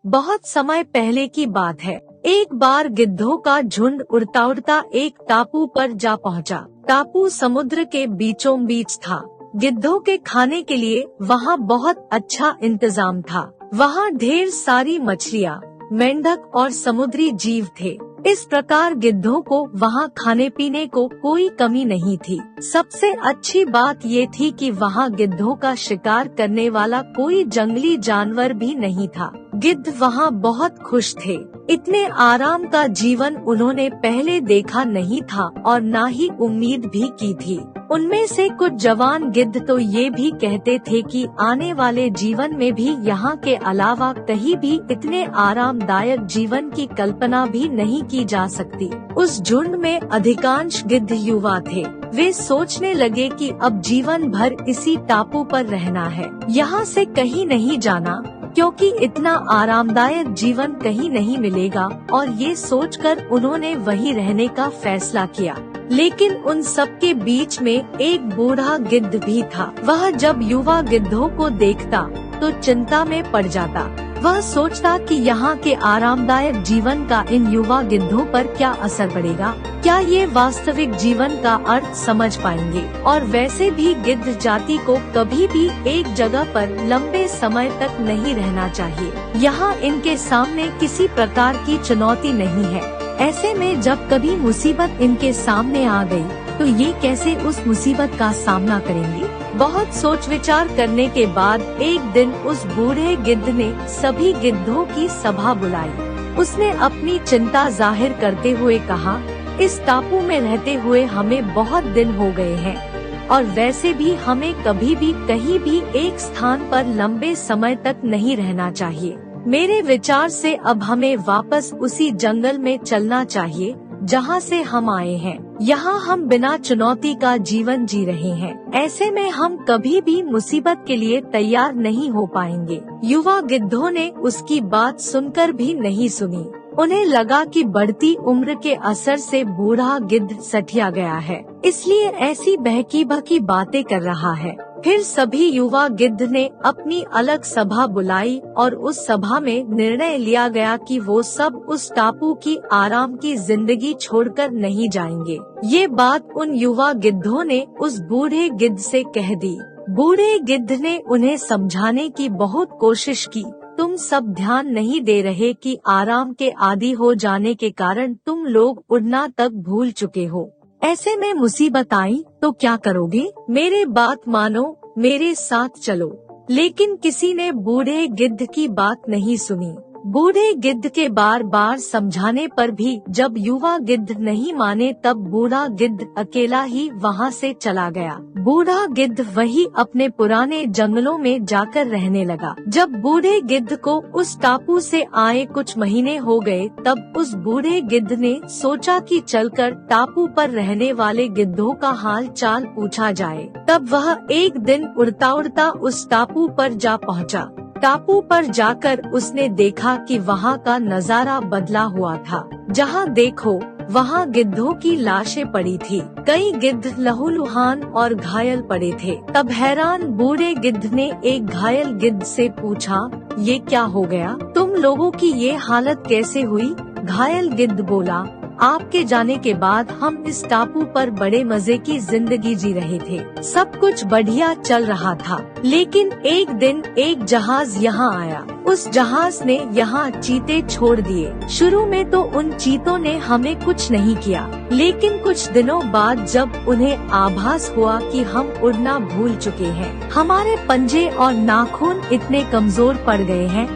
बहुत समय पहले की बात है। एक बार गिद्धों का झुंड उड़ता उड़ता एक टापू पर जा पहुंचा। टापू समुद्र के बीचों बीच था। गिद्धों के खाने के लिए वहाँ बहुत अच्छा इंतजाम था। वहाँ ढेर सारी मछलियाँ, मेंढक और समुद्री जीव थे। इस प्रकार गिद्धों को वहाँ खाने पीने को कोई कमी नहीं थी। सबसे अच्छी बात ये थी कि वहाँ गिद्धों का शिकार करने वाला कोई जंगली जानवर भी नहीं था। गिद्ध वहाँ बहुत खुश थे। इतने आराम का जीवन उन्होंने पहले देखा नहीं था और ना ही उम्मीद भी की थी। उनमें से कुछ जवान गिद्ध तो ये भी कहते थे कि आने वाले जीवन में भी यहाँ के अलावा कहीं भी इतने आरामदायक जीवन की कल्पना भी नहीं की जा सकती। उस झुंड में अधिकांश गिद्ध युवा थे। वे सोचने लगे कि अब जीवन भर इसी टापू पर रहना है, यहाँ से कहीं नहीं जाना, क्योंकि इतना आरामदायक जीवन कहीं नहीं मिलेगा। और ये सोचकर उन्होंने वहीं रहने का फैसला किया। लेकिन उन सब के बीच में एक बूढ़ा गिद्ध भी था। वह जब युवा गिद्धों को देखता तो चिंता में पड़ जाता। वह सोचता कि यहाँ के आरामदायक जीवन का इन युवा गिद्धों पर क्या असर पड़ेगा, क्या ये वास्तविक जीवन का अर्थ समझ पाएंगे। और वैसे भी गिद्ध जाति को कभी भी एक जगह पर लंबे समय तक नहीं रहना चाहिए। यहाँ इनके सामने किसी प्रकार की चुनौती नहीं है। ऐसे में जब कभी मुसीबत इनके सामने आ गई तो ये कैसे उस मुसीबत का सामना करेंगे। बहुत सोच विचार करने के बाद एक दिन उस बूढ़े गिद्ध ने सभी गिद्धों की सभा बुलाई। उसने अपनी चिंता जाहिर करते हुए कहा, इस टापू में रहते हुए हमें बहुत दिन हो गए हैं और वैसे भी हमें कभी भी कहीं भी एक स्थान पर लंबे समय तक नहीं रहना चाहिए। मेरे विचार से अब हमें वापस उसी जंगल में चलना चाहिए जहाँ से हम आए हैं। यहाँ हम बिना चुनौती का जीवन जी रहे हैं। ऐसे में हम कभी भी मुसीबत के लिए तैयार नहीं हो पाएंगे। युवा गिद्धों ने उसकी बात सुनकर भी नहीं सुनी। उन्हें लगा कि बढ़ती उम्र के असर से बूढ़ा गिद्ध सठिया गया है, इसलिए ऐसी बहकी बहकी बातें कर रहा है। फिर सभी युवा गिद्ध ने अपनी अलग सभा बुलाई और उस सभा में निर्णय लिया गया कि वो सब उस टापू की आराम की जिंदगी छोड़कर नहीं जाएंगे। ये बात उन युवा गिद्धों ने उस बूढ़े गिद्ध से कह दी। बूढ़े गिद्ध ने उन्हें समझाने की बहुत कोशिश की। तुम सब ध्यान नहीं दे रहे कि आराम के आदी हो जाने के कारण तुम लोग उड़ना तक भूल चुके हो। ऐसे में मुसीबत आई तो क्या करोगे? मेरे बात मानो, मेरे साथ चलो। लेकिन किसी ने बूढ़े गिद्ध की बात नहीं सुनी। बूढ़े गिद्ध के बार बार समझाने पर भी जब युवा गिद्ध नहीं माने तब बूढ़ा गिद्ध अकेला ही वहाँ से चला गया। बूढ़ा गिद्ध वही अपने पुराने जंगलों में जाकर रहने लगा। जब बूढ़े गिद्ध को उस टापू से आए कुछ महीने हो गए तब उस बूढ़े गिद्ध ने सोचा कि चलकर टापू पर रहने वाले गिद्धों का हाल चाल पूछा जाए। तब वह एक दिन उड़ता उड़ता उस टापू पर जा पहुँचा। टापू पर जाकर उसने देखा कि वहाँ का नजारा बदला हुआ था। जहाँ देखो वहाँ गिद्धों की लाशें पड़ी थी। कई गिद्ध लहूलुहान और घायल पड़े थे। तब हैरान बूढ़े गिद्ध ने एक घायल गिद्ध से पूछा, ये क्या हो गया? तुम लोगों की ये हालत कैसे हुई? घायल गिद्ध बोला, आपके जाने के बाद हम इस टापू पर बड़े मजे की जिंदगी जी रहे थे। सब कुछ बढ़िया चल रहा था। लेकिन एक दिन एक जहाज यहाँ आया। उस जहाज ने यहाँ चीते छोड़ दिए। शुरू में तो उन चीतों ने हमें कुछ नहीं किया, लेकिन कुछ दिनों बाद जब उन्हें आभास हुआ कि हम उड़ना भूल चुके हैं, हमारे पंजे और नाखून इतने कमजोर पड़ गए हैं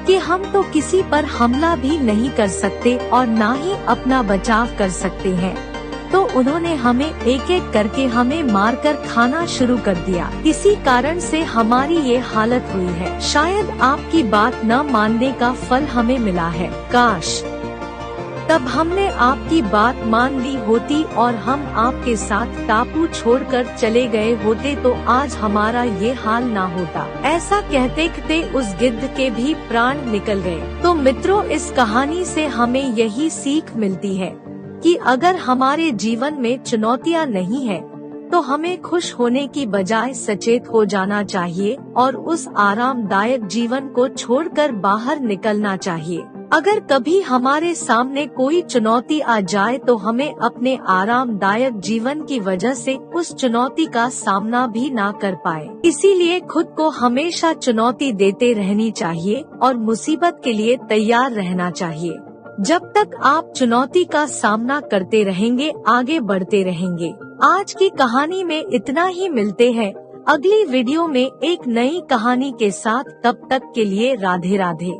कि हम तो किसी पर हमला भी नहीं कर सकते और ना ही अपना बचाव कर सकते हैं। तो उन्होंने हमें एक एक करके हमें मारकर खाना शुरू कर दिया। इसी कारण से हमारी ये हालत हुई है। शायद आपकी बात न मानने का फल हमें मिला है। काश तब हमने आपकी बात मान ली होती और हम आपके साथ टापू छोड़कर चले गए होते तो आज हमारा ये हाल ना होता। ऐसा कहते कहते उस गिद्ध के भी प्राण निकल गए। तो मित्रों, इस कहानी से हमें यही सीख मिलती है कि अगर हमारे जीवन में चुनौतियाँ नहीं है तो हमें खुश होने की बजाय सचेत हो जाना चाहिए और उस आरामदायक जीवन को छोड़कर बाहर निकलना चाहिए। अगर कभी हमारे सामने कोई चुनौती आ जाए तो हमें अपने आरामदायक जीवन की वजह से उस चुनौती का सामना भी ना कर पाए। इसीलिए खुद को हमेशा चुनौती देते रहनी चाहिए और मुसीबत के लिए तैयार रहना चाहिए। जब तक आप चुनौती का सामना करते रहेंगे, आगे बढ़ते रहेंगे। आज की कहानी में इतना ही। मिलते हैं अगली वीडियो में एक नई कहानी के साथ। तब तक के लिए राधे राधे।